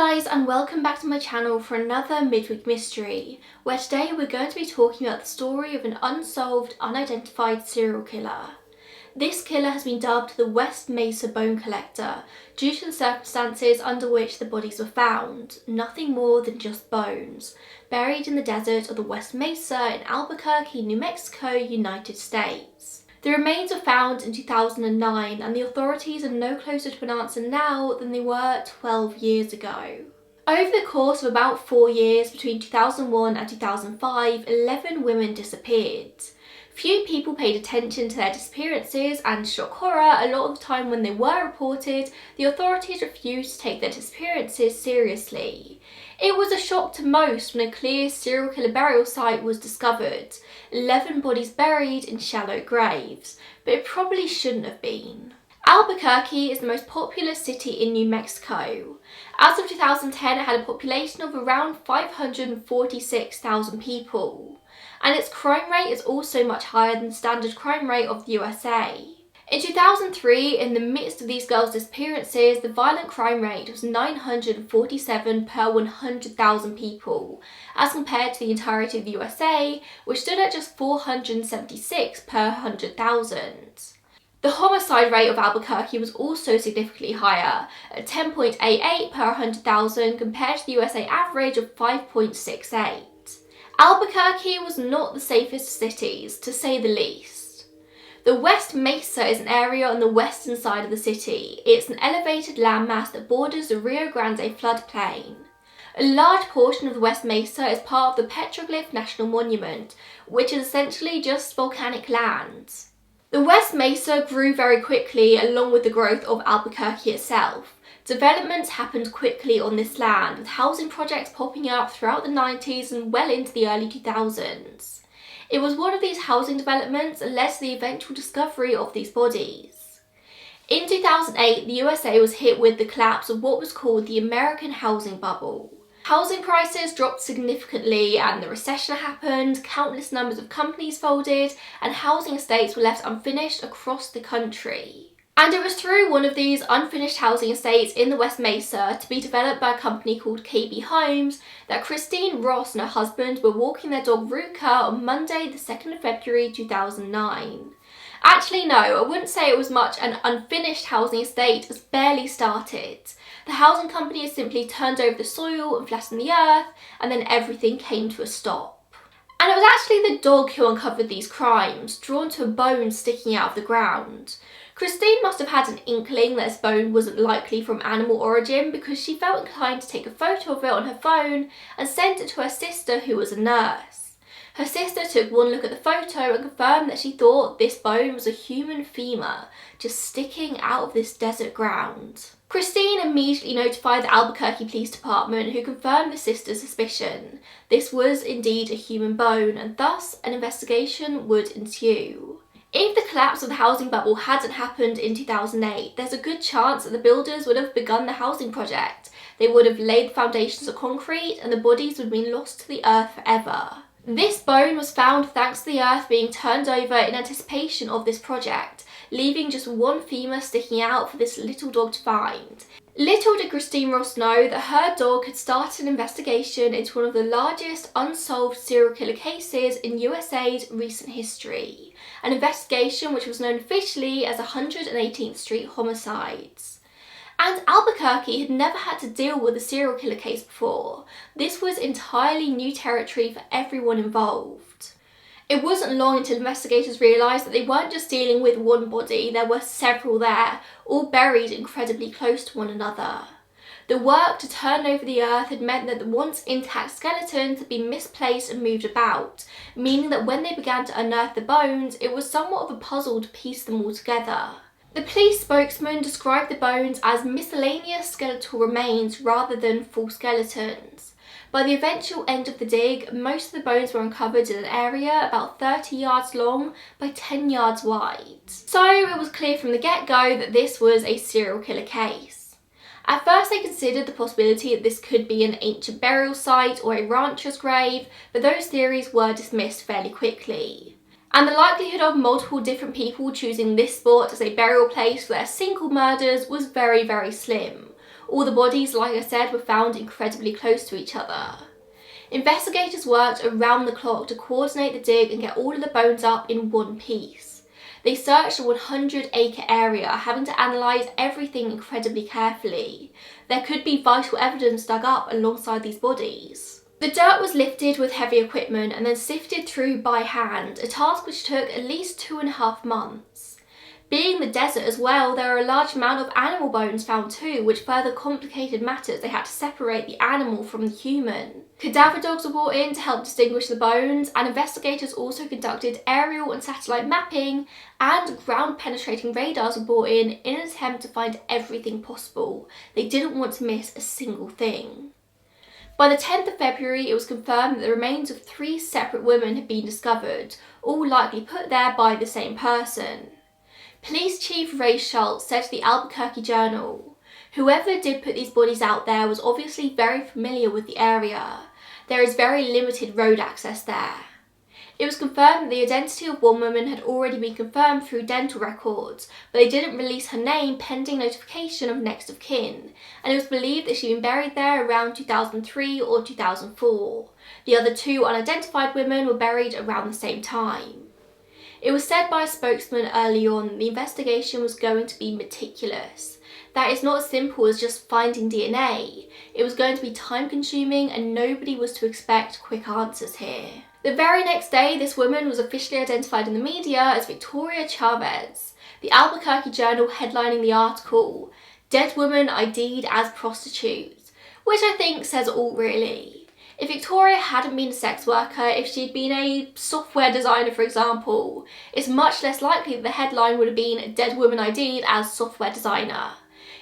guys, and welcome back to my channel for another midweek mystery, where today we're going to be talking about the story of an unsolved, unidentified serial killer. This killer has been dubbed the West Mesa Bone Collector due to the circumstances under which the bodies were found, nothing more than just bones, buried in the desert of the West Mesa in Albuquerque, New Mexico, United States. The remains were found in 2009 and the authorities are no closer to an answer now than they were 12 years ago. Over the course of about 4 years, between 2001 and 2005, 11 women disappeared. Few people paid attention to their disappearances, and shock horror, a lot of the time when they were reported, the authorities refused to take their disappearances seriously. It was a shock to most when a clear serial killer burial site was discovered, 11 bodies buried in shallow graves, but it probably shouldn't have been. Albuquerque is the most populous city in New Mexico. As of 2010, it had a population of around 546,000 people. And its crime rate is also much higher than the standard crime rate of the USA. In 2003, in the midst of these girls' disappearances, the violent crime rate was 947 per 100,000 people, as compared to the entirety of the USA, which stood at just 476 per 100,000. The homicide rate of Albuquerque was also significantly higher, at 10.88 per 100,000 compared to the USA average of 5.68. Albuquerque was not the safest of cities, to say the least. The West Mesa is an area on the western side of the city. It's an elevated landmass that borders the Rio Grande floodplain. A large portion of the West Mesa is part of the Petroglyph National Monument, which is essentially just volcanic land. The West Mesa grew very quickly along with the growth of Albuquerque itself. Developments happened quickly on this land, with housing projects popping up throughout the 90s and well into the early 2000s. It was one of these housing developments that led to the eventual discovery of these bodies. In 2008, the USA was hit with the collapse of what was called the American housing bubble. Housing prices dropped significantly and the recession happened, countless numbers of companies folded, and housing estates were left unfinished across the country. And it was through one of these unfinished housing estates in the West Mesa, to be developed by a company called KB Homes, that Christine Ross and her husband were walking their dog Ruka on Monday the 2nd of February 2009. Actually no, I wouldn't say it was much an unfinished housing estate, it was barely started. The housing company had simply turned over the soil and flattened the earth, and then everything came to a stop. And it was actually the dog who uncovered these crimes, drawn to a bone sticking out of the ground. Christine must have had an inkling that this bone wasn't likely from animal origin, because she felt inclined to take a photo of it on her phone and sent it to her sister, who was a nurse. Her sister took one look at the photo and confirmed that she thought this bone was a human femur, just sticking out of this desert ground. Christine immediately notified the Albuquerque Police Department, who confirmed the sister's suspicion. This was indeed a human bone, and thus an investigation would ensue. If the collapse of the housing bubble hadn't happened in 2008, there's a good chance that the builders would have begun the housing project. They would have laid the foundations of concrete and the bodies would have been lost to the earth forever. This bone was found thanks to the earth being turned over in anticipation of this project, leaving just one femur sticking out for this little dog to find. Little did Christine Ross know that her dog had started an investigation into one of the largest unsolved serial killer cases in USA's recent history, an investigation which was known officially as 118th Street homicides. And Albuquerque had never had to deal with a serial killer case before. This was entirely new territory for everyone involved. It wasn't long until investigators realised that they weren't just dealing with one body, there were several there, all buried incredibly close to one another. The work to turn over the earth had meant that the once intact skeletons had been misplaced and moved about, meaning that when they began to unearth the bones, it was somewhat of a puzzle to piece them all together. The police spokesman described the bones as miscellaneous skeletal remains rather than full skeletons. By the eventual end of the dig, most of the bones were uncovered in an area about 30 yards long by 10 yards wide. So it was clear from the get-go that this was a serial killer case. At first they considered the possibility that this could be an ancient burial site or a rancher's grave, but those theories were dismissed fairly quickly. And the likelihood of multiple different people choosing this spot as a burial place for their single murders was very, very slim. All the bodies, like I said, were found incredibly close to each other. Investigators worked around the clock to coordinate the dig and get all of the bones up in one piece. They searched a 100-acre area, having to analyse everything incredibly carefully. There could be vital evidence dug up alongside these bodies. The dirt was lifted with heavy equipment and then sifted through by hand, a task which took at least 2.5 months. Being the desert as well, there are a large amount of animal bones found too, which further complicated matters. They had to separate the animal from the human. Cadaver dogs were brought in to help distinguish the bones, and investigators also conducted aerial and satellite mapping, and ground-penetrating radars were brought in an attempt to find everything possible. They didn't want to miss a single thing. By the 10th of February, it was confirmed that the remains of 3 separate women had been discovered, all likely put there by the same person. Police Chief Ray Schultz said to the Albuquerque Journal, "Whoever did put these bodies out there was obviously very familiar with the area. There is very limited road access there." It was confirmed that the identity of one woman had already been confirmed through dental records, but they didn't release her name pending notification of next of kin, and it was believed that she'd been buried there around 2003 or 2004. The other 2 unidentified women were buried around the same time. It was said by a spokesman early on that the investigation was going to be meticulous. That is not as simple as just finding DNA. It was going to be time-consuming and nobody was to expect quick answers here. The very next day, this woman was officially identified in the media as Victoria Chavez. The Albuquerque Journal headlining the article, "Dead woman ID'd as prostitute," which I think says all really. If Victoria hadn't been a sex worker, if she'd been a software designer for example, it's much less likely that the headline would have been "Dead woman ID'd as software designer."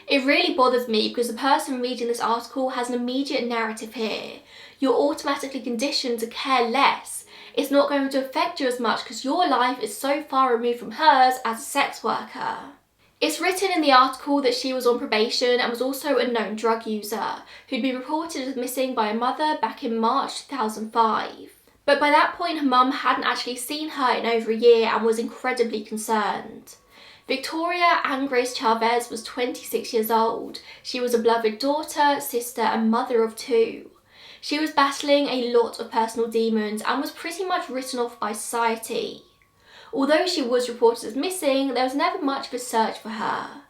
It really bothers me because the person reading this article has an immediate narrative here. You're automatically conditioned to care less. It's not going to affect you as much because your life is so far removed from hers as a sex worker. It's written in the article that she was on probation and was also a known drug user, who'd been reported as missing by a mother back in March 2005. But by that point, her mum hadn't actually seen her in over a year and was incredibly concerned. Victoria Ann Grace Chavez was 26 years old. She was a beloved daughter, sister and mother of 2. She was battling a lot of personal demons and was pretty much written off by society. Although she was reported as missing, there was never much of a search for her.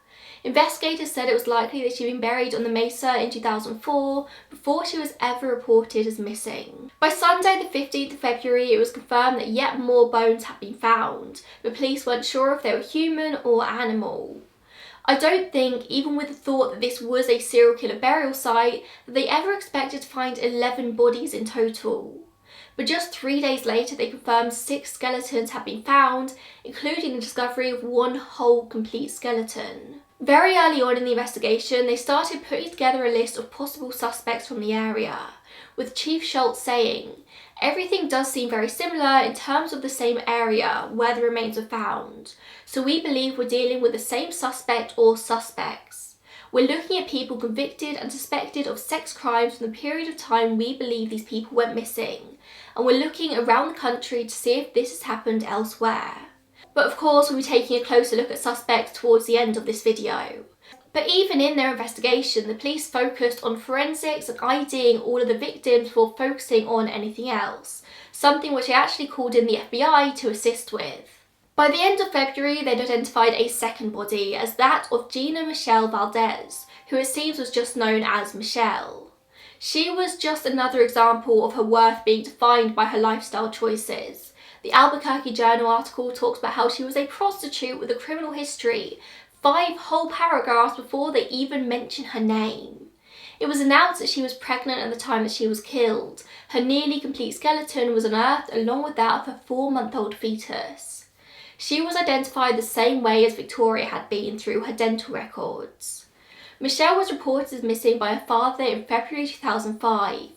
Investigators said it was likely that she'd been buried on the Mesa in 2004 before she was ever reported as missing. By Sunday the 15th of February, it was confirmed that yet more bones had been found, but police weren't sure if they were human or animal. I don't think, even with the thought that this was a serial killer burial site, that they ever expected to find 11 bodies in total. But just 3 days later, they confirmed 6 skeletons had been found, including the discovery of 1 whole complete skeleton. Very early on in the investigation, they started putting together a list of possible suspects from the area, with Chief Schultz saying, "Everything does seem very similar in terms of the same area where the remains were found, so we believe we're dealing with the same suspect or suspects. We're looking at people convicted and suspected of sex crimes from the period of time we believe these people went missing, and we're looking around the country to see if this has happened elsewhere." But of course, we'll be taking a closer look at suspects towards the end of this video. But even in their investigation, the police focused on forensics and IDing all of the victims before focusing on anything else, something which they actually called in the FBI to assist with. By the end of February, they'd identified a second body as that of Gina Michelle Valdez, who it seems was just known as Michelle. She was just another example of her worth being defined by her lifestyle choices. The Albuquerque Journal article talks about how she was a prostitute with a criminal history, 5 whole paragraphs before they even mention her name. It was announced that she was pregnant at the time that she was killed. Her nearly complete skeleton was unearthed along with that of her 4-month-old fetus. She was identified the same way as Victoria had been through her dental records. Michelle was reported as missing by her father in February 2005.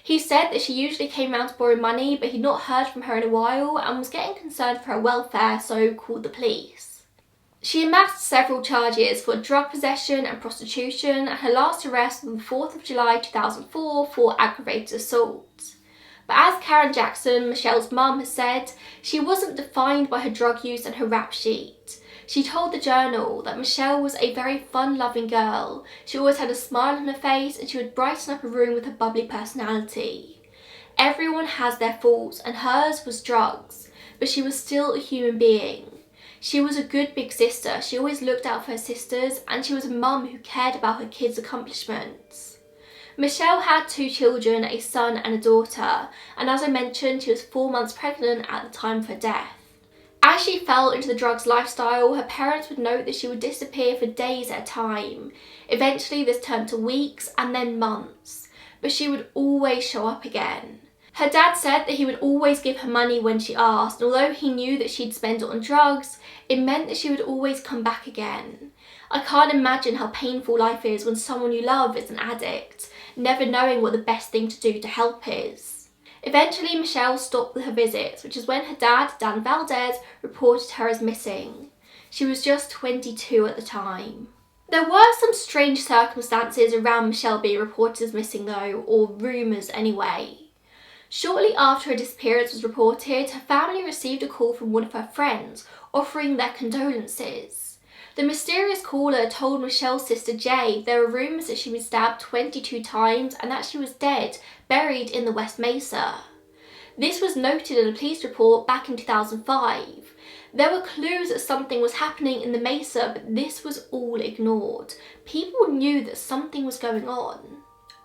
He said that she usually came round to borrow money, but he'd not heard from her in a while and was getting concerned for her welfare, so called the police. She amassed several charges for drug possession and prostitution, and her last arrest was on the 4th of July 2004 for aggravated assault. But as Karen Jackson, Michelle's mum, has said, she wasn't defined by her drug use and her rap sheet. She told the Journal that Michelle was a very fun-loving girl. She always had a smile on her face and she would brighten up a room with her bubbly personality. Everyone has their faults and hers was drugs, but she was still a human being. She was a good big sister. She always looked out for her sisters and she was a mum who cared about her kids' accomplishments. Michelle had 2 children, a son and a daughter, and as I mentioned, she was 4 months pregnant at the time of her death. As she fell into the drugs lifestyle, her parents would note that she would disappear for days at a time. Eventually this turned to weeks and then months, but she would always show up again. Her dad said that he would always give her money when she asked, and although he knew that she'd spend it on drugs, it meant that she would always come back again. I can't imagine how painful life is when someone you love is an addict, never knowing what the best thing to do to help is. Eventually Michelle stopped with her visits, which is when her dad, Dan Valdez, reported her as missing. She was just 22 at the time. There were some strange circumstances around Michelle being reported as missing though, or rumours anyway. Shortly after her disappearance was reported, her family received a call from one of her friends offering their condolences. The mysterious caller told Michelle's sister Jay there were rumours that she was stabbed 22 times and that she was dead, buried in the West Mesa. This was noted in a police report back in 2005. There were clues that something was happening in the Mesa, but this was all ignored. People knew that something was going on.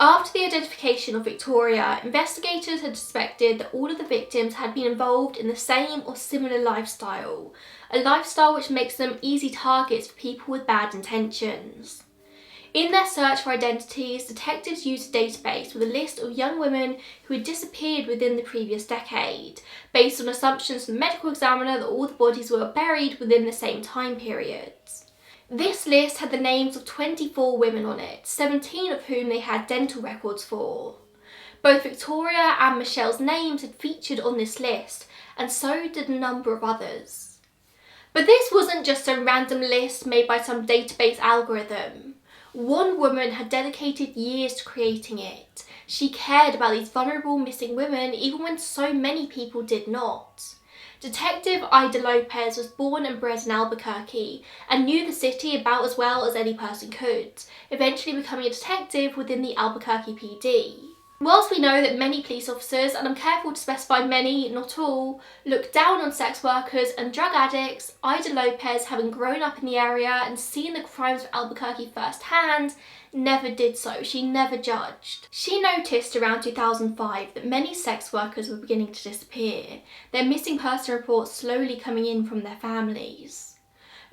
After the identification of Victoria, investigators had suspected that all of the victims had been involved in the same or similar lifestyle, a lifestyle which makes them easy targets for people with bad intentions. In their search for identities, detectives used a database with a list of young women who had disappeared within the previous decade, based on assumptions from the medical examiner that all the bodies were buried within the same time periods. This list had the names of 24 women on it, 17 of whom they had dental records for. Both Victoria and Michelle's names had featured on this list, and so did a number of others. But this wasn't just a random list made by some database algorithm. One woman had dedicated years to creating it. She cared about these vulnerable missing women even when so many people did not. Detective Ida Lopez was born and bred in Albuquerque and knew the city about as well as any person could, eventually becoming a detective within the Albuquerque PD. Whilst we know that many police officers, and I'm careful to specify many, not all, look down on sex workers and drug addicts, Ida Lopez, having grown up in the area and seen the crimes of Albuquerque firsthand, never did so. She never judged. She noticed around 2005 that many sex workers were beginning to disappear, their missing person reports slowly coming in from their families.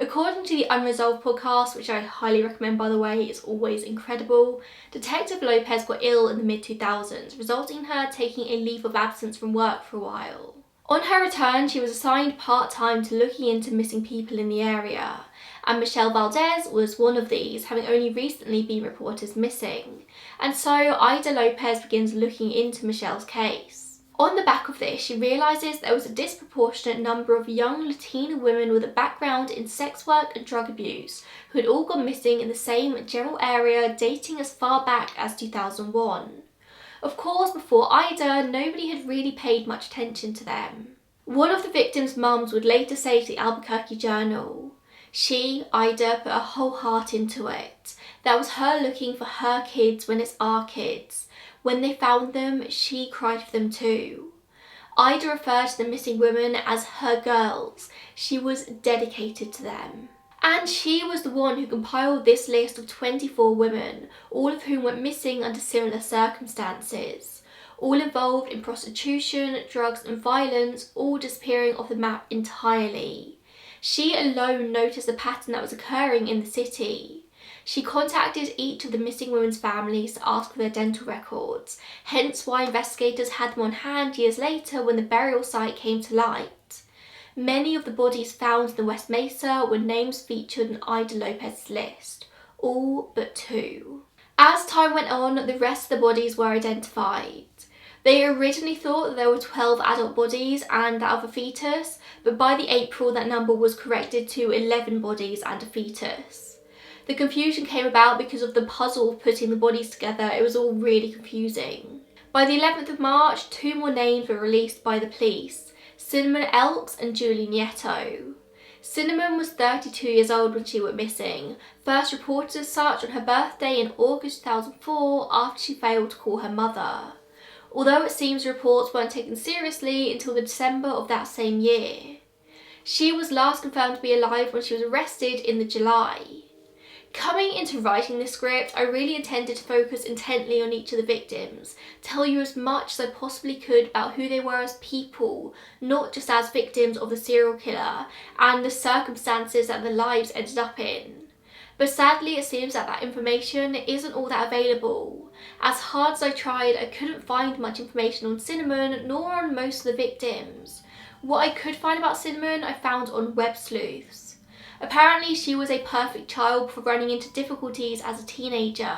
According to the Unresolved podcast, which I highly recommend by the way, it's always incredible, Detective Lopez got ill in the mid-2000s, resulting in her taking a leave of absence from work for a while. On her return, she was assigned part-time to looking into missing people in the area, and Michelle Valdez was one of these, having only recently been reported as missing, and so Ida Lopez begins looking into Michelle's case. On the back of this, she realises there was a disproportionate number of young Latina women with a background in sex work and drug abuse who had all gone missing in the same general area dating as far back as 2001. Of course, before Ida, nobody had really paid much attention to them. One of the victims' mums would later say to the Albuquerque Journal, she, Ida, put her whole heart into it. That was her looking for her kids when it's our kids. When they found them, she cried for them too. Ida referred to the missing women as her girls. She was dedicated to them. And she was the one who compiled this list of 24 women, all of whom went missing under similar circumstances. All involved in prostitution, drugs and violence, all disappearing off the map entirely. She alone noticed the pattern that was occurring in the city. She contacted each of the missing women's families to ask for their dental records, hence why investigators had them on hand years later when the burial site came to light. Many of the bodies found in the West Mesa were names featured on Ida Lopez's list, all but 2. As time went on, the rest of the bodies were identified. They originally thought that there were 12 adult bodies and that of a fetus, but by the April that number was corrected to 11 bodies and a fetus. The confusion came about because of the puzzle of putting the bodies together. It was all really confusing. By the 11th of March, 2 more names were released by the police, Cinnamon Elks and Julie Nieto. Cinnamon was 32 years old when she went missing, first reported as such on her birthday in August 2004 after she failed to call her mother. Although it seems reports weren't taken seriously until December of that same year. She was last confirmed to be alive when she was arrested in July. Coming into writing this script, I really intended to focus intently on each of the victims, tell you as much as I possibly could about who they were as people, not just as victims of the serial killer, and the circumstances that their lives ended up in. But sadly, it seems that information isn't all that available. As hard as I tried, I couldn't find much information on Cinnamon, nor on most of the victims. What I could find about Cinnamon, I found on web sleuths. Apparently, she was a perfect child before running into difficulties as a teenager.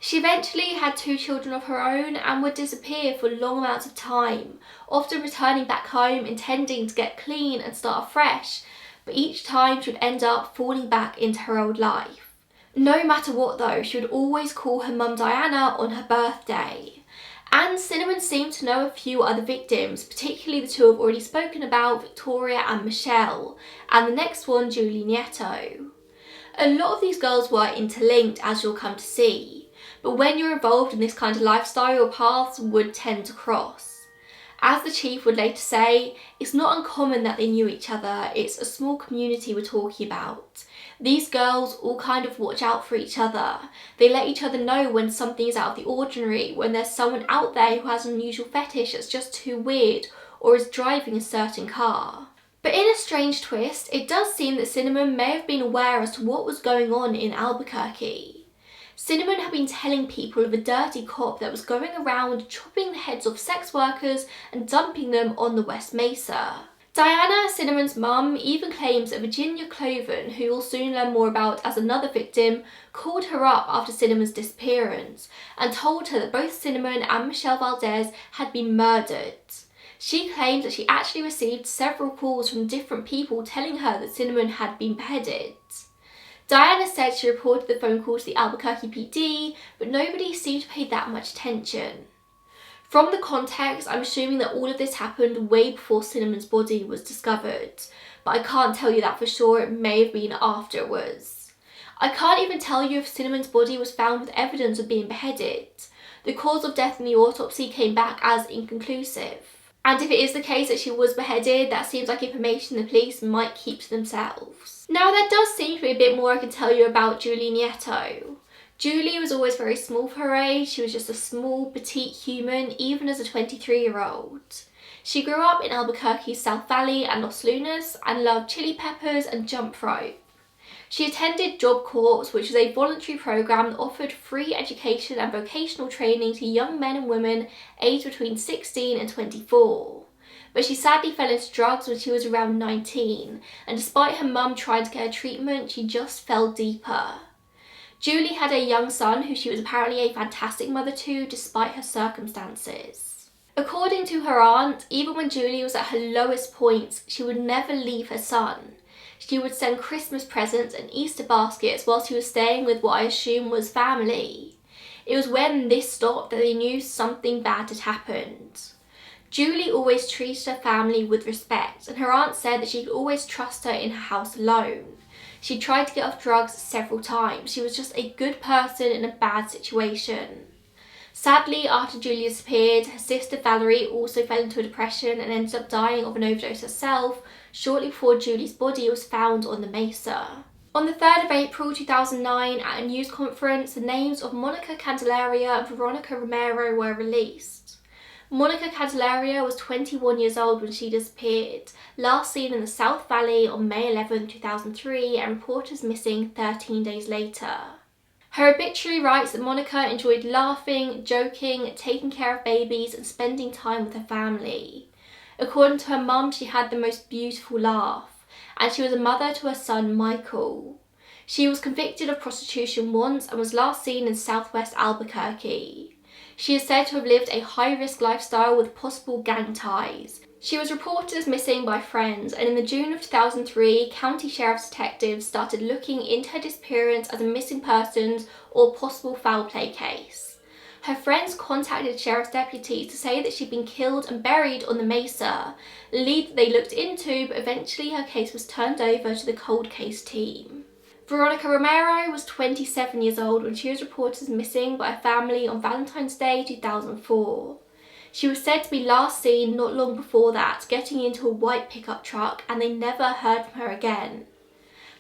She eventually had 2 children of her own and would disappear for long amounts of time, often returning back home intending to get clean and start afresh, but each time she would end up falling back into her old life. No matter what though, she would always call her mum Diana on her birthday. And Cinnamon seemed to know a few other victims, particularly the 2 I've already spoken about, Victoria and Michelle, and the next one, Julie Nieto. A lot of these girls were interlinked, as you'll come to see, but when you're involved in this kind of lifestyle, your paths would tend to cross. As the chief would later say, it's not uncommon that they knew each other, it's a small community we're talking about. These girls all kind of watch out for each other. They let each other know when something is out of the ordinary, when there's someone out there who has an unusual fetish that's just too weird, or is driving a certain car. But in a strange twist, it does seem that Cinnamon may have been aware as to what was going on in Albuquerque. Cinnamon had been telling people of a dirty cop that was going around chopping the heads off sex workers and dumping them on the West Mesa. Diana, Cinnamon's mum, even claims that Virginia Cloven, who we'll soon learn more about as another victim, called her up after Cinnamon's disappearance and told her that both Cinnamon and Michelle Valdez had been murdered. She claimed that she actually received several calls from different people telling her that Cinnamon had been beheaded. Diana said she reported the phone call to the Albuquerque PD, but nobody seemed to pay that much attention. From the context, I'm assuming that all of this happened way before Cinnamon's body was discovered, but I can't tell you that for sure. It may have been afterwards. I can't even tell you if Cinnamon's body was found with evidence of being beheaded. The cause of death in the autopsy came back as inconclusive. And if it is the case that she was beheaded, that seems like information the police might keep to themselves. Now, there does seem to be a bit more I can tell you about Julie Nieto. Julie was always very small for her age. She was just a small, petite human, even as a 23-year-old. She grew up in Albuquerque's South Valley and Los Lunas and loved chili peppers and jump rope. She attended Job Corps, which was a voluntary program that offered free education and vocational training to young men and women aged between 16 and 24. But she sadly fell into drugs when she was around 19, and despite her mum trying to get her treatment, she just fell deeper. Julie had a young son who she was apparently a fantastic mother to, despite her circumstances. According to her aunt, even when Julie was at her lowest points, she would never leave her son. She would send Christmas presents and Easter baskets while she was staying with what I assume was family. It was when this stopped that they knew something bad had happened. Julie always treated her family with respect, and her aunt said that she could always trust her in her house alone. She tried to get off drugs several times. She was just a good person in a bad situation. Sadly, after Julie disappeared, her sister Valerie also fell into a depression and ended up dying of an overdose herself shortly before Julie's body was found on the Mesa. On the 3rd of April 2009, at a news conference, the names of Monica Candelaria and Veronica Romero were released. Monica Candelaria was 21 years old when she disappeared, last seen in the South Valley on May 11, 2003, and reported as missing 13 days later. Her obituary writes that Monica enjoyed laughing, joking, taking care of babies, and spending time with her family. According to her mum, she had the most beautiful laugh, and she was a mother to her son Michael. She was convicted of prostitution once and was last seen in southwest Albuquerque. She is said to have lived a high-risk lifestyle with possible gang ties. She was reported as missing by friends, and in the June of 2003, county sheriff's detectives started looking into her disappearance as a missing persons or possible foul play case. Her friends contacted sheriff's deputies to say that she'd been killed and buried on the Mesa, a lead that they looked into, but eventually her case was turned over to the cold case team. Veronica Romero was 27 years old when she was reported as missing by her family on Valentine's Day 2004. She was said to be last seen not long before that getting into a white pickup truck, and they never heard from her again.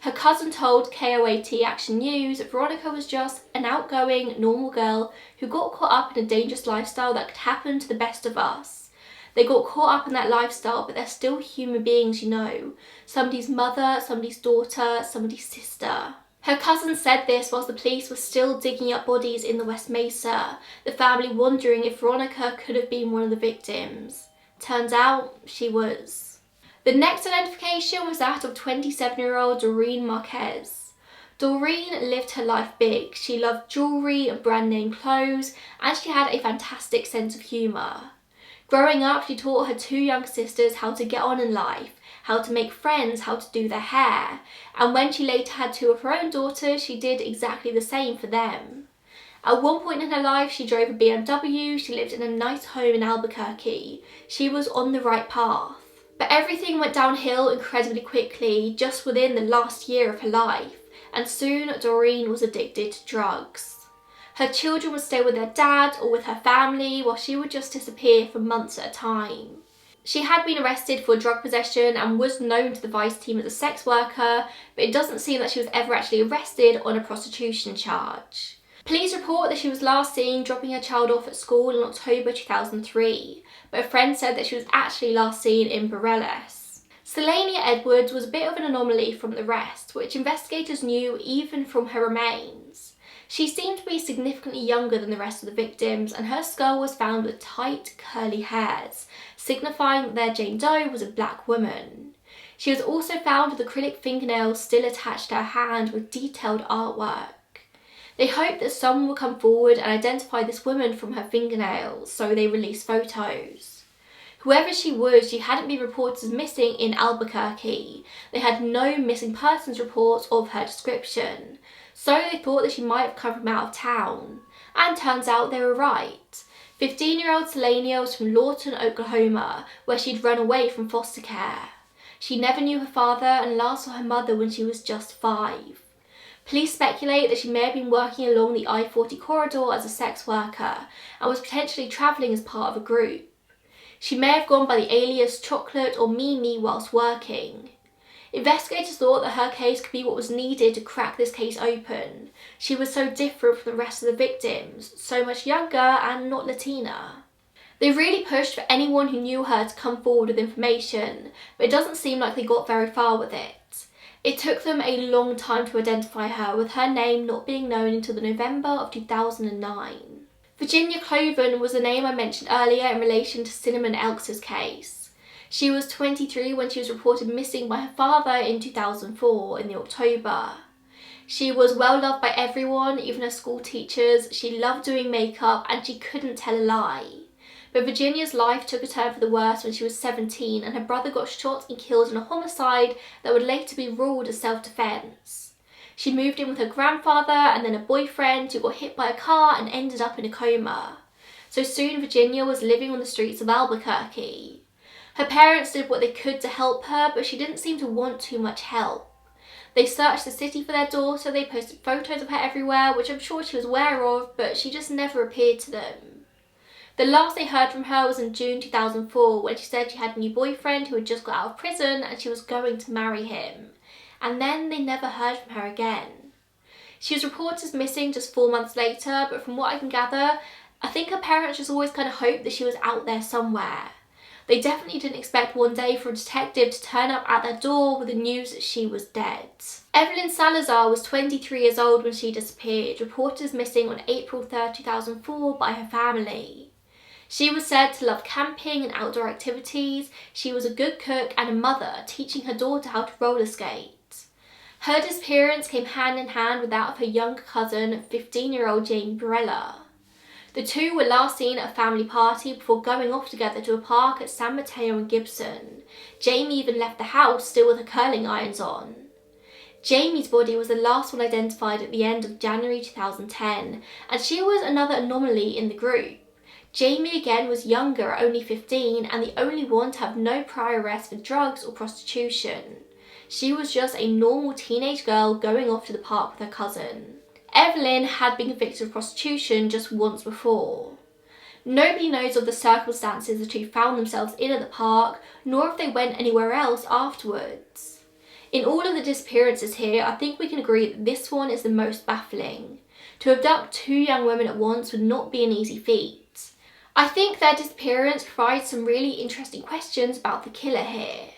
Her cousin told KOAT Action News that Veronica was just an outgoing, normal girl who got caught up in a dangerous lifestyle that could happen to the best of us. They got caught up in that lifestyle, but they're still human beings, you know. Somebody's mother, somebody's daughter, somebody's sister. Her cousin said this whilst the police were still digging up bodies in the West Mesa, the family wondering if Veronica could have been one of the victims. Turns out she was. The next identification was that of 27-year-old Doreen Marquez. Doreen lived her life big. She loved jewellery and brand name clothes, and she had a fantastic sense of humour. Growing up, she taught her two young sisters how to get on in life, how to make friends, how to do their hair, and when she later had two of her own daughters, she did exactly the same for them. At one point in her life, she drove a BMW, she lived in a nice home in Albuquerque. She was on the right path. But everything went downhill incredibly quickly just within the last year of her life, and soon Doreen was addicted to drugs. Her children would stay with their dad or with her family, while she would just disappear for months at a time. She had been arrested for drug possession and was known to the Vice team as a sex worker, but it doesn't seem that she was ever actually arrested on a prostitution charge. Police report that she was last seen dropping her child off at school in October 2003, but a friend said that she was actually last seen in Borelles. Selenia Edwards was a bit of an anomaly from the rest, which investigators knew even from her remains. She seemed to be significantly younger than the rest of the victims, and her skull was found with tight, curly hairs, signifying that their Jane Doe was a black woman. She was also found with acrylic fingernails still attached to her hand with detailed artwork. They hoped that someone would come forward and identify this woman from her fingernails, so they released photos. Whoever she was, she hadn't been reported as missing in Albuquerque. They had no missing persons reports of her description, so they thought that she might have come from out of town. And turns out they were right. 15-year-old Selenia was from Lawton, Oklahoma, where she'd run away from foster care. She never knew her father and last saw her mother when she was just 5. Police speculate that she may have been working along the I-40 corridor as a sex worker and was potentially travelling as part of a group. She may have gone by the alias Chocolate or Mimi whilst working. Investigators thought that her case could be what was needed to crack this case open. She was so different from the rest of the victims, so much younger and not Latina. They really pushed for anyone who knew her to come forward with information, but it doesn't seem like they got very far with it. It took them a long time to identify her, with her name not being known until the November of 2009. Virginia Cloven was the name I mentioned earlier in relation to Cinnamon Elks' case. She was 23 when she was reported missing by her father in 2004 in the October. She was well loved by everyone, even her school teachers. She loved doing makeup and she couldn't tell a lie. But Virginia's life took a turn for the worse when she was 17 and her brother got shot and killed in a homicide that would later be ruled as self-defense. She moved in with her grandfather and then a boyfriend who got hit by a car and ended up in a coma. So soon Virginia was living on the streets of Albuquerque. Her parents did what they could to help her, but she didn't seem to want too much help. They searched the city for their daughter, they posted photos of her everywhere, which I'm sure she was aware of, but she just never appeared to them. The last they heard from her was in June 2004 when she said she had a new boyfriend who had just got out of prison and she was going to marry him. And then they never heard from her again. She was reported as missing just 4 months later, but from what I can gather, I think her parents just always kind of hoped that she was out there somewhere. They definitely didn't expect one day for a detective to turn up at their door with the news that she was dead. Evelyn Salazar was 23 years old when she disappeared, reported as missing on April 3, 2004 by her family. She was said to love camping and outdoor activities. She was a good cook and a mother, teaching her daughter how to roller skate. Her disappearance came hand in hand with that of her younger cousin, 15-year-old Jamie Barella. The two were last seen at a family party before going off together to a park at San Mateo and Gibson. Jamie even left the house still with her curling irons on. Jamie's body was the last one identified at the end of January 2010, and she was another anomaly in the group. Jamie again was younger, only 15, and the only one to have no prior arrests for drugs or prostitution. She was just a normal teenage girl going off to the park with her cousin. Evelyn had been convicted of prostitution just once before. Nobody knows of the circumstances the two found themselves in at the park, nor if they went anywhere else afterwards. In all of the disappearances here, I think we can agree that this one is the most baffling. To abduct two young women at once would not be an easy feat. I think their disappearance provides some really interesting questions about the killer here.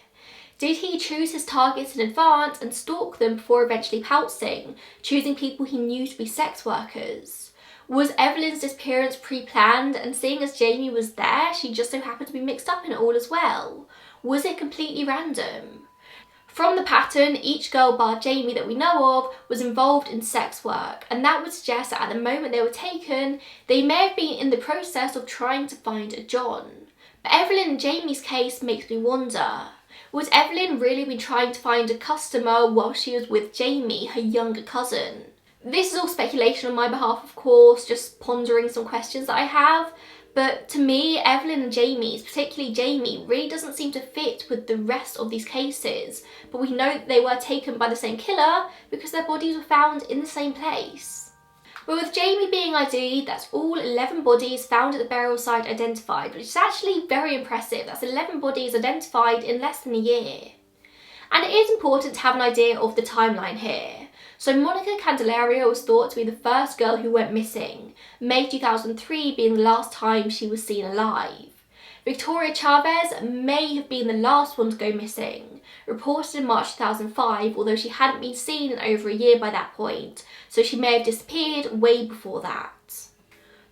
Did he choose his targets in advance and stalk them before eventually pouncing, choosing people he knew to be sex workers? Was Evelyn's disappearance pre-planned, and seeing as Jamie was there, she just so happened to be mixed up in it all as well? Was it completely random? From the pattern, each girl bar Jamie that we know of was involved in sex work, and that would suggest that at the moment they were taken, they may have been in the process of trying to find a John. But Evelyn and Jamie's case makes me wonder, would Evelyn really be trying to find a customer while she was with Jamie, her younger cousin? This is all speculation on my behalf, of course, just pondering some questions that I have. But to me, Evelyn and Jamie's, particularly Jamie, really doesn't seem to fit with the rest of these cases. But we know that they were taken by the same killer because their bodies were found in the same place. But with Jamie being ID'd, that's all 11 bodies found at the burial site identified, which is actually very impressive. That's 11 bodies identified in less than a year. And it is important to have an idea of the timeline here. So Monica Candelaria was thought to be the first girl who went missing, May 2003 being the last time she was seen alive. Victoria Chavez may have been the last one to go missing, reported in March 2005, although she hadn't been seen in over a year by that point, so she may have disappeared way before that.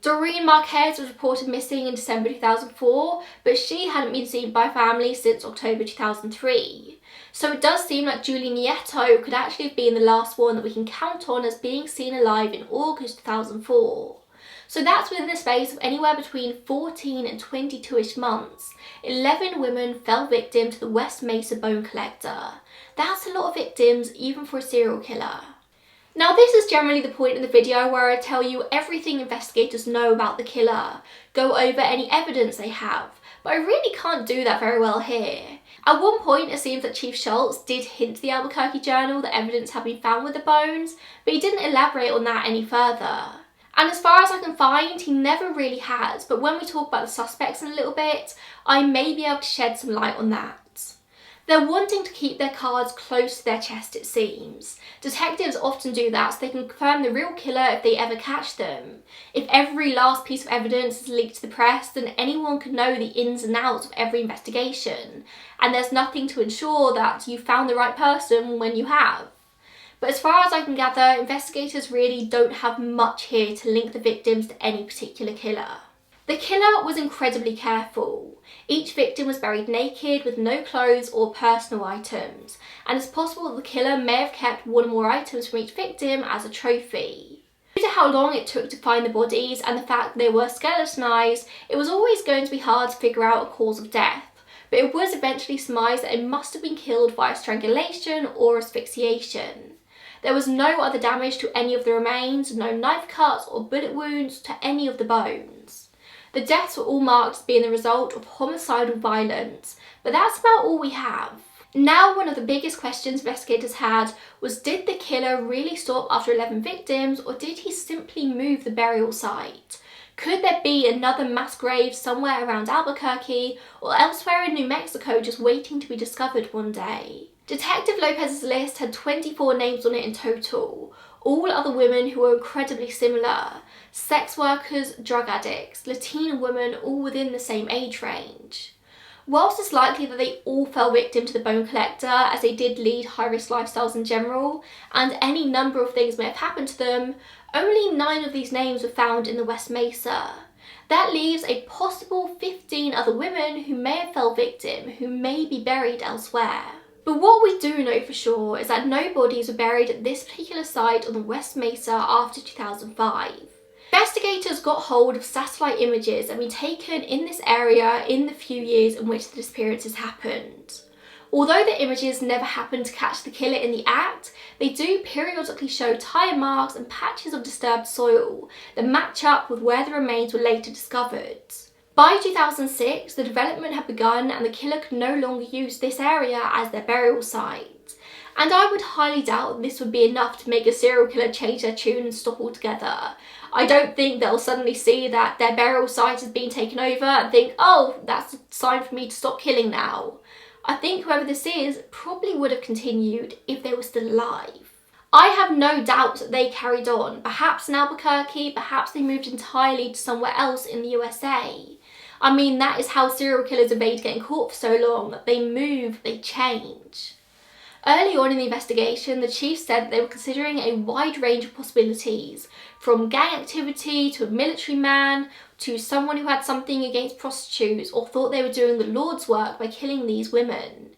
Doreen Marquez was reported missing in December 2004, but she hadn't been seen by family since October 2003. So it does seem like Julie Nieto could actually have been the last one that we can count on as being seen alive in August 2004. So that's within the space of anywhere between 14 and 22-ish months. 11 women fell victim to the West Mesa bone collector. That's a lot of victims, even for a serial killer. Now this is generally the point in the video where I tell you everything investigators know about the killer, go over any evidence they have, but I really can't do that very well here. At one point it seems that Chief Schultz did hint to the Albuquerque Journal that evidence had been found with the bones, but he didn't elaborate on that any further. And as far as I can find, he never really has, but when we talk about the suspects in a little bit, I may be able to shed some light on that. They're wanting to keep their cards close to their chest, it seems. Detectives often do that so they can confirm the real killer if they ever catch them. If every last piece of evidence is leaked to the press, then anyone could know the ins and outs of every investigation, and there's nothing to ensure that you found the right person when you have. But as far as I can gather, investigators really don't have much here to link the victims to any particular killer. The killer was incredibly careful. Each victim was buried naked with no clothes or personal items, and it's possible that the killer may have kept one or more items from each victim as a trophy. Due to how long it took to find the bodies and the fact they were skeletonized, it was always going to be hard to figure out a cause of death, but it was eventually surmised that it must have been killed via strangulation or asphyxiation. There was no other damage to any of the remains, no knife cuts or bullet wounds to any of the bones. The deaths were all marked as being the result of homicidal violence, but that's about all we have. Now, one of the biggest questions investigators had was, did the killer really stop after 11 victims, or did he simply move the burial site? Could there be another mass grave somewhere around Albuquerque or elsewhere in New Mexico just waiting to be discovered one day? Detective Lopez's list had 24 names on it in total, all other women who were incredibly similar. Sex workers, drug addicts, Latina women, all within the same age range. Whilst it's likely that they all fell victim to the bone collector, as they did lead high-risk lifestyles in general, and any number of things may have happened to them, only 9 of these names were found in the West Mesa. That leaves a possible 15 other women who may have fell victim, who may be buried elsewhere. But what we do know for sure is that no bodies were buried at this particular site on the West Mesa after 2005. Investigators got hold of satellite images that had been taken in this area in the few years in which the disappearances happened. Although the images never happened to catch the killer in the act, they do periodically show tyre marks and patches of disturbed soil that match up with where the remains were later discovered. By 2006, the development had begun and the killer could no longer use this area as their burial site. And I would highly doubt this would be enough to make a serial killer change their tune and stop altogether. I don't think they'll suddenly see that their burial site has been taken over and think, oh, that's a sign for me to stop killing now. I think whoever this is probably would have continued if they were still alive. I have no doubt that they carried on, perhaps in Albuquerque, perhaps they moved entirely to somewhere else in the USA. I mean, that is how serial killers evade getting caught for so long. They move, they change. Early on in the investigation, the chief said that they were considering a wide range of possibilities, from gang activity to a military man to someone who had something against prostitutes or thought they were doing the Lord's work by killing these women.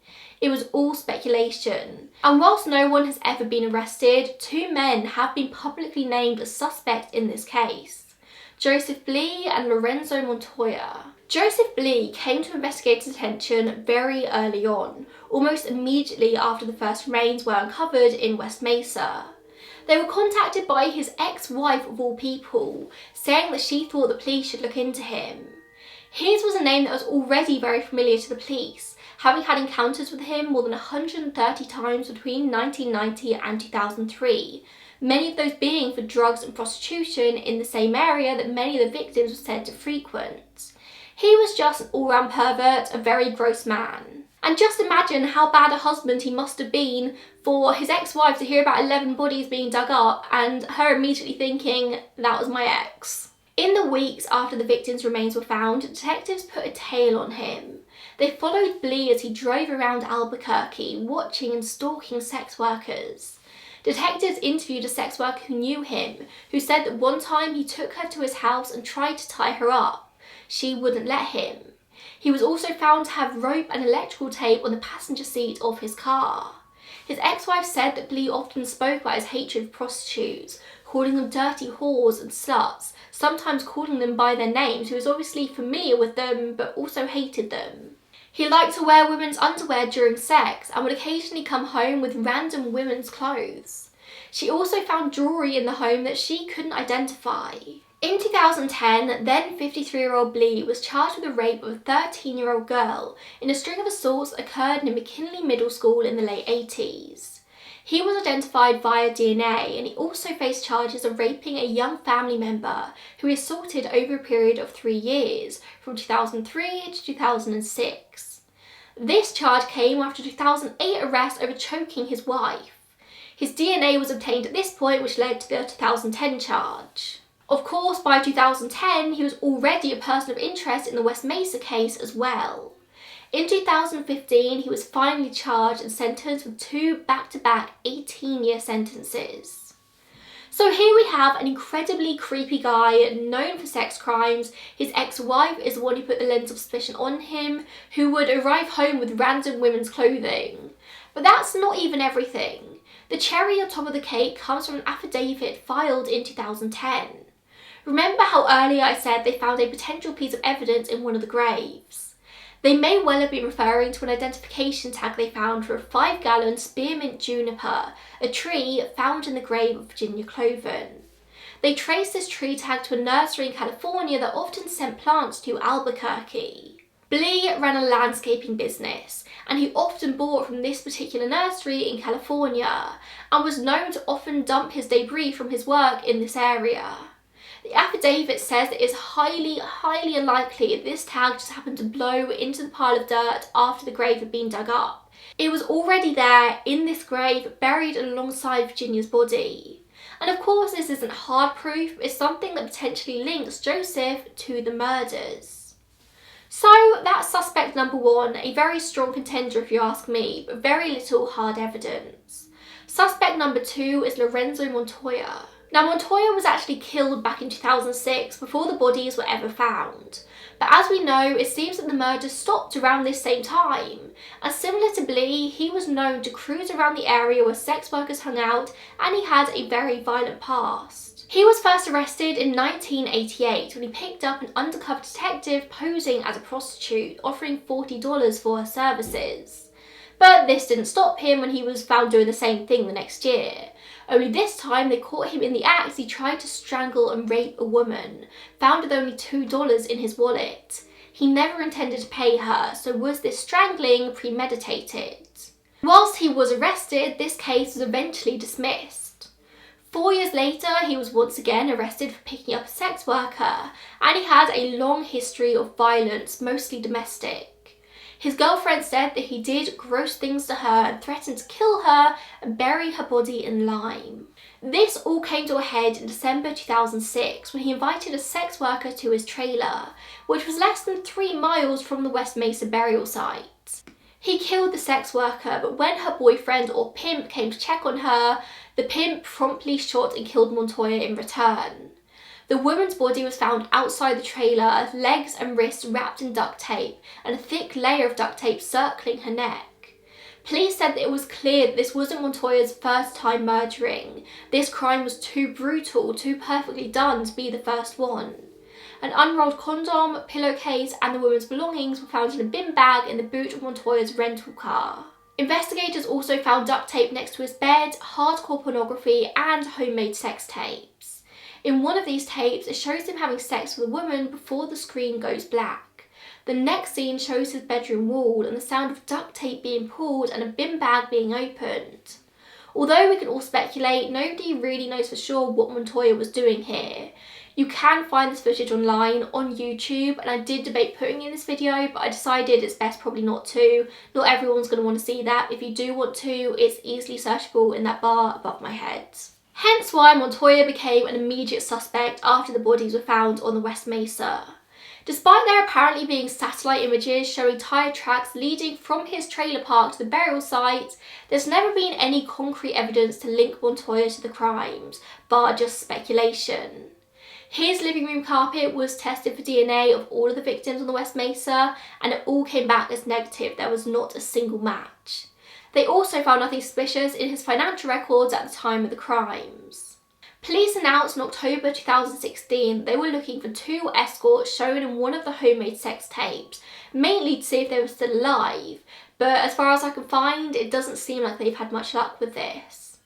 It was all speculation. And whilst no one has ever been arrested, 2 men have been publicly named as suspects in this case: Joseph Blea and Lorenzo Montoya. Joseph Blea came to investigators' attention very early on, almost immediately after the first remains were uncovered in West Mesa. They were contacted by his ex-wife of all people, saying that she thought the police should look into him. His was a name that was already very familiar to the police, having had encounters with him more than 130 times between 1990 and 2003, many of those being for drugs and prostitution in the same area that many of the victims were said to frequent. He was just an all-round pervert, a very gross man. And just imagine how bad a husband he must have been for his ex-wife to hear about 11 bodies being dug up and her immediately thinking, that was my ex. In the weeks after the victims' remains were found, detectives put a tail on him. They followed Blea as he drove around Albuquerque, watching and stalking sex workers. Detectives interviewed a sex worker who knew him, who said that one time he took her to his house and tried to tie her up. She wouldn't let him. He was also found to have rope and electrical tape on the passenger seat of his car. His ex-wife said that Blea often spoke about his hatred of prostitutes, calling them dirty whores and sluts, sometimes calling them by their names. He was obviously familiar with them, but also hated them. He liked to wear women's underwear during sex and would occasionally come home with random women's clothes. She also found jewellery in the home that she couldn't identify. In 2010, then 53-year-old Blea was charged with the rape of a 13-year-old girl in a string of assaults that occurred near McKinley Middle School in the late 80s. He was identified via DNA, and he also faced charges of raping a young family member who he assaulted over a period of 3 years, from 2003 to 2006. This charge came after a 2008 arrest over choking his wife. His DNA was obtained at this point, which led to the 2010 charge. Of course, by 2010, he was already a person of interest in the West Mesa case as well. In 2015, he was finally charged and sentenced with 2 back-to-back 18-year sentences. So here we have an incredibly creepy guy known for sex crimes. His ex-wife is the one who put the lens of suspicion on him, who would arrive home with random women's clothing. But that's not even everything. The cherry on top of the cake comes from an affidavit filed in 2010. Remember how earlier I said they found a potential piece of evidence in one of the graves? They may well have been referring to an identification tag they found for a 5-gallon spearmint juniper, a tree found in the grave of Virginia Cloven. They traced this tree tag to a nursery in California that often sent plants to Albuquerque. Blea ran a landscaping business, and he often bought from this particular nursery in California, and was known to often dump his debris from his work in this area. The affidavit says that it is highly unlikely that this tag just happened to blow into the pile of dirt after the grave had been dug up. It was already there in this grave, buried alongside Virginia's body. And of course this isn't hard proof, it's something that potentially links Joseph to the murders. So that's suspect number 1, a very strong contender if you ask me, but very little hard evidence. Suspect number 2 is Lorenzo Montoya. Now, Montoya was actually killed back in 2006 before the bodies were ever found. But as we know, it seems that the murders stopped around this same time. And similar to Blea, he was known to cruise around the area where sex workers hung out, and he had a very violent past. He was first arrested in 1988 when he picked up an undercover detective posing as a prostitute, offering $40 for her services. But this didn't stop him when he was found doing the same thing the next year. Only this time they caught him in the act as he tried to strangle and rape a woman, found with only $2 in his wallet. He never intended to pay her, so was this strangling premeditated? Whilst he was arrested, this case was eventually dismissed. 4 years later, he was once again arrested for picking up a sex worker, and he had a long history of violence, mostly domestic. His girlfriend said that he did gross things to her and threatened to kill her and bury her body in lime. This all came to a head in December 2006 when he invited a sex worker to his trailer, which was less than 3 miles from the West Mesa burial site. He killed the sex worker, but when her boyfriend or pimp came to check on her, the pimp promptly shot and killed Montoya in return. The woman's body was found outside the trailer, legs and wrists wrapped in duct tape, and a thick layer of duct tape circling her neck. Police said that it was clear that this wasn't Montoya's first time murdering. This crime was too brutal, too perfectly done to be the first one. An unrolled condom, pillowcase and the woman's belongings were found in a bin bag in the boot of Montoya's rental car. Investigators also found duct tape next to his bed, hardcore pornography and homemade sex tapes. In one of these tapes, it shows him having sex with a woman before the screen goes black. The next scene shows his bedroom wall and the sound of duct tape being pulled and a bin bag being opened. Although we can all speculate, nobody really knows for sure what Montoya was doing here. You can find this footage online on YouTube, and I did debate putting in this video, but I decided it's best probably not to. Not everyone's going to want to see that. If you do want to, it's easily searchable in that bar above my head. Hence why Montoya became an immediate suspect after the bodies were found on the West Mesa. Despite there apparently being satellite images showing tire tracks leading from his trailer park to the burial site, there's never been any concrete evidence to link Montoya to the crimes, bar just speculation. His living room carpet was tested for DNA of all of the victims on the West Mesa, and it all came back as negative. There was not a single match. They also found nothing suspicious in his financial records at the time of the crimes. Police announced in October 2016 they were looking for 2 escorts shown in one of the homemade sex tapes, mainly to see if they were still alive, but as far as I can find, it doesn't seem like they've had much luck with this.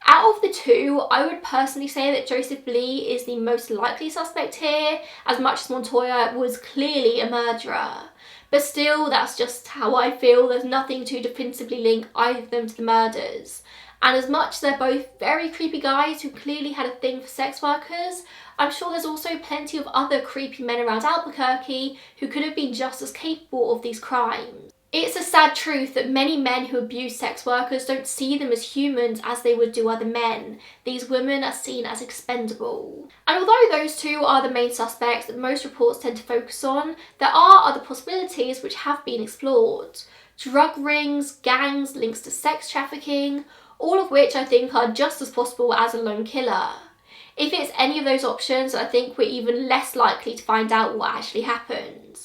Out of the 2, I would personally say that Joseph Blea is the most likely suspect here, as much as Montoya was clearly a murderer. But still, that's just how I feel. There's nothing to definitively link either of them to the murders. And as much as they're both very creepy guys who clearly had a thing for sex workers, I'm sure there's also plenty of other creepy men around Albuquerque who could have been just as capable of these crimes. It's a sad truth that many men who abuse sex workers don't see them as humans as they would do other men. These women are seen as expendable. And although those 2 are the main suspects that most reports tend to focus on, there are other possibilities which have been explored. Drug rings, gangs, links to sex trafficking, all of which I think are just as possible as a lone killer. If it's any of those options, I think we're even less likely to find out what actually happened.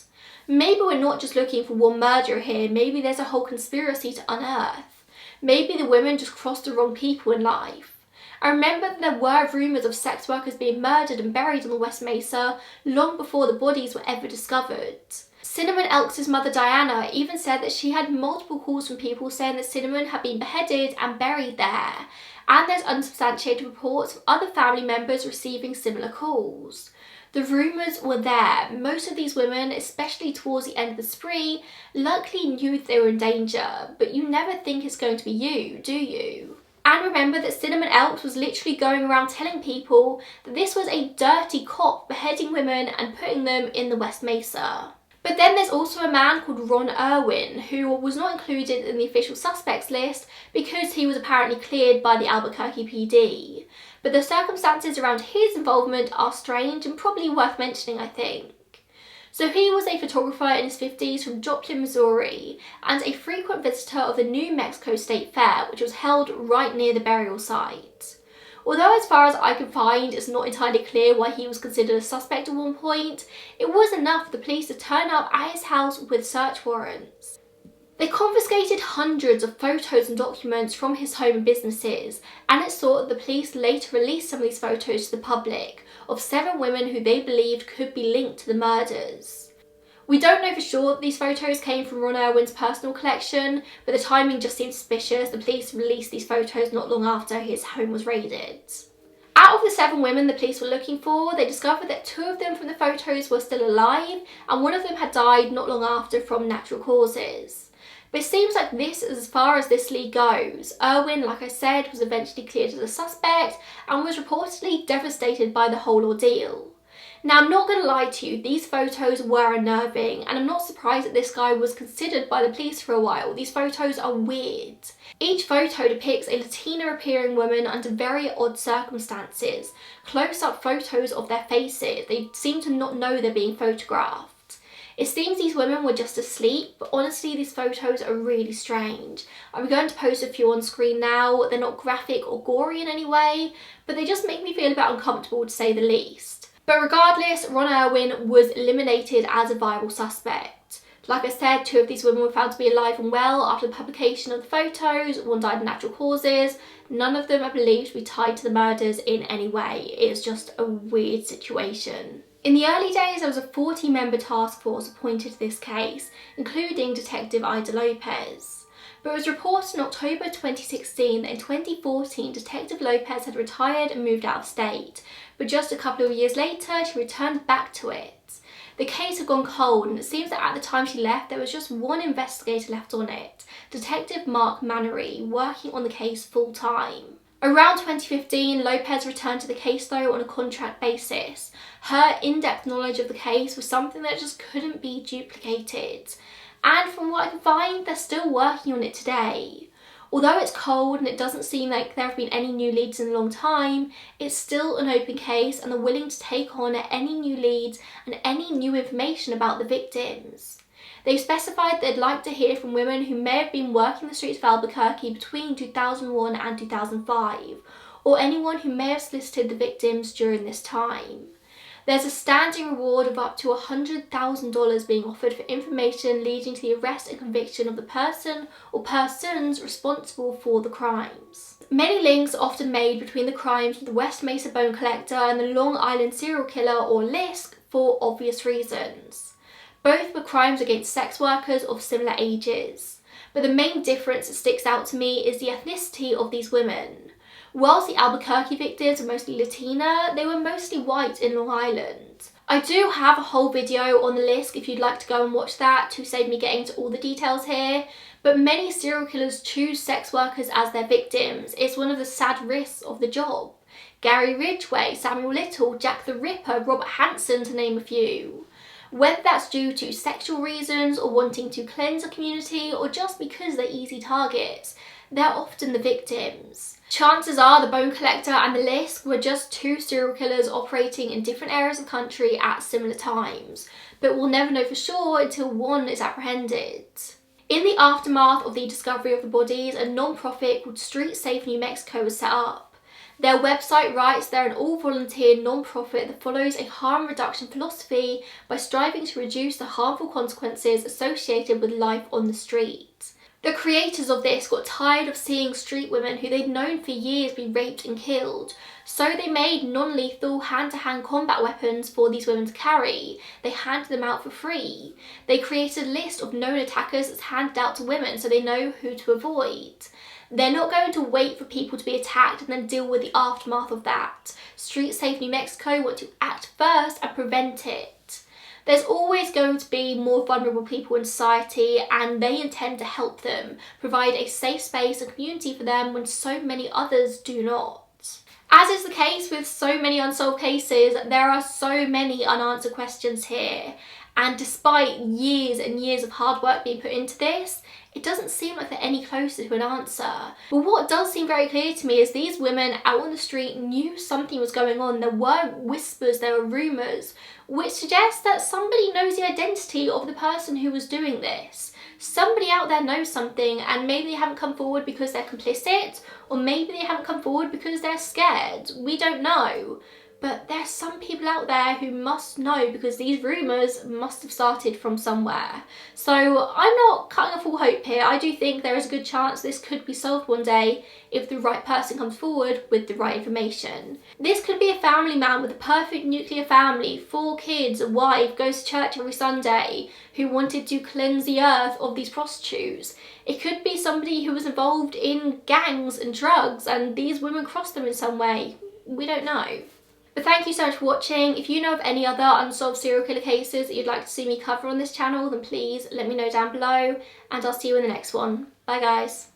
Maybe we're not just looking for one murderer here, maybe there's a whole conspiracy to unearth. Maybe the women just crossed the wrong people in life. I remember that there were rumours of sex workers being murdered and buried on the West Mesa long before the bodies were ever discovered. Cinnamon Elks' mother Diana even said that she had multiple calls from people saying that Cinnamon had been beheaded and buried there, and there's unsubstantiated reports of other family members receiving similar calls. The rumours were there. Most of these women, especially towards the end of the spree, likely knew that they were in danger, but you never think it's going to be you, do you? And remember that Cinnamon Elks was literally going around telling people that this was a dirty cop beheading women and putting them in the West Mesa. But then there's also a man called Ron Irwin, who was not included in the official suspects list because he was apparently cleared by the Albuquerque PD. But the circumstances around his involvement are strange and probably worth mentioning, I think. So he was a photographer in his 50s from Joplin, Missouri, and a frequent visitor of the New Mexico State Fair, which was held right near the burial site. Although as far as I can find, it's not entirely clear why he was considered a suspect at one point, it was enough for the police to turn up at his house with search warrants. They confiscated hundreds of photos and documents from his home and businesses, and it's thought that the police later released some of these photos to the public of 7 women who they believed could be linked to the murders. We don't know for sure that these photos came from Ron Erwin's personal collection, but the timing just seems suspicious. The police released these photos not long after his home was raided. Out of the 7 women the police were looking for, they discovered that 2 of them from the photos were still alive, and 1 of them had died not long after from natural causes. But it seems like this is as far as this lead goes. Erwin, like I said, was eventually cleared as a suspect and was reportedly devastated by the whole ordeal. Now, I'm not going to lie to you, these photos were unnerving, and I'm not surprised that this guy was considered by the police for a while. These photos are weird. Each photo depicts a Latina-appearing woman under very odd circumstances. Close-up photos of their faces. They seem to not know they're being photographed. It seems these women were just asleep, but honestly these photos are really strange. I'm going to post a few on screen now. They're not graphic or gory in any way, but they just make me feel a bit uncomfortable to say the least. But regardless, Ron Erwin was eliminated as a viable suspect. Like I said, 2 of these women were found to be alive and well after the publication of the photos. 1 died of natural causes. None of them are believed to be tied to the murders in any way. It's just a weird situation. In the early days, there was a 40-member task force appointed to this case, including Detective Ida Lopez. But it was reported in October 2016 that in 2014, Detective Lopez had retired and moved out of state, but just a couple of years later, she returned back to it. The case had gone cold, and it seems that at the time she left, there was just 1 investigator left on it, Detective Mark Mannery, working on the case full-time. Around 2015, Lopez returned to the case though on a contract basis. Her in-depth knowledge of the case was something that just couldn't be duplicated. And from what I can find, they're still working on it today. Although it's cold and it doesn't seem like there have been any new leads in a long time, it's still an open case and they're willing to take on any new leads and any new information about the victims. They've specified they'd like to hear from women who may have been working the streets of Albuquerque between 2001 and 2005, or anyone who may have solicited the victims during this time. There's a standing reward of up to $100,000 being offered for information leading to the arrest and conviction of the person or persons responsible for the crimes. Many links are often made between the crimes of the West Mesa bone collector and the Long Island serial killer or LISC for obvious reasons. Both were crimes against sex workers of similar ages, but the main difference that sticks out to me is the ethnicity of these women. Whilst the Albuquerque victims were mostly Latina, they were mostly white in Long Island. I do have a whole video on the LISC if you'd like to go and watch that to save me getting to all the details here, but many serial killers choose sex workers as their victims. It's one of the sad risks of the job. Gary Ridgway, Samuel Little, Jack the Ripper, Robert Hansen to name a few. Whether that's due to sexual reasons or wanting to cleanse a community or just because they're easy targets, they're often the victims. Chances are the bone collector and the LISC were just 2 serial killers operating in different areas of the country at similar times, but we'll never know for sure until one is apprehended. In the aftermath of the discovery of the bodies, a non-profit called Street Safe New Mexico was set up. Their website writes they're an all-volunteer non-profit that follows a harm reduction philosophy by striving to reduce the harmful consequences associated with life on the street. The creators of this got tired of seeing street women who they'd known for years be raped and killed, so they made non-lethal hand-to-hand combat weapons for these women to carry. They handed them out for free. They created a list of known attackers that's handed out to women so they know who to avoid. They're not going to wait for people to be attacked and then deal with the aftermath of that. Street Safe New Mexico want to act first and prevent it. There's always going to be more vulnerable people in society and they intend to help them, provide a safe space and community for them when so many others do not. As is the case with so many unsolved cases, there are so many unanswered questions here. And despite years and years of hard work being put into this, it doesn't seem like they're any closer to an answer. But what does seem very clear to me is these women out on the street knew something was going on. There were whispers, there were rumours, which suggests that somebody knows the identity of the person who was doing this. Somebody out there knows something and maybe they haven't come forward because they're complicit, or maybe they haven't come forward because they're scared. We don't know. But there's some people out there who must know, because these rumours must have started from somewhere. So I'm not cutting off all hope here. I do think there is a good chance this could be solved one day if the right person comes forward with the right information. This could be a family man with a perfect nuclear family, 4 kids, a wife, goes to church every Sunday, who wanted to cleanse the earth of these prostitutes. It could be somebody who was involved in gangs and drugs and these women crossed them in some way. We don't know. But thank you so much for watching. If you know of any other unsolved serial killer cases that you'd like to see me cover on this channel, then please let me know down below, and I'll see you in the next one. Bye guys.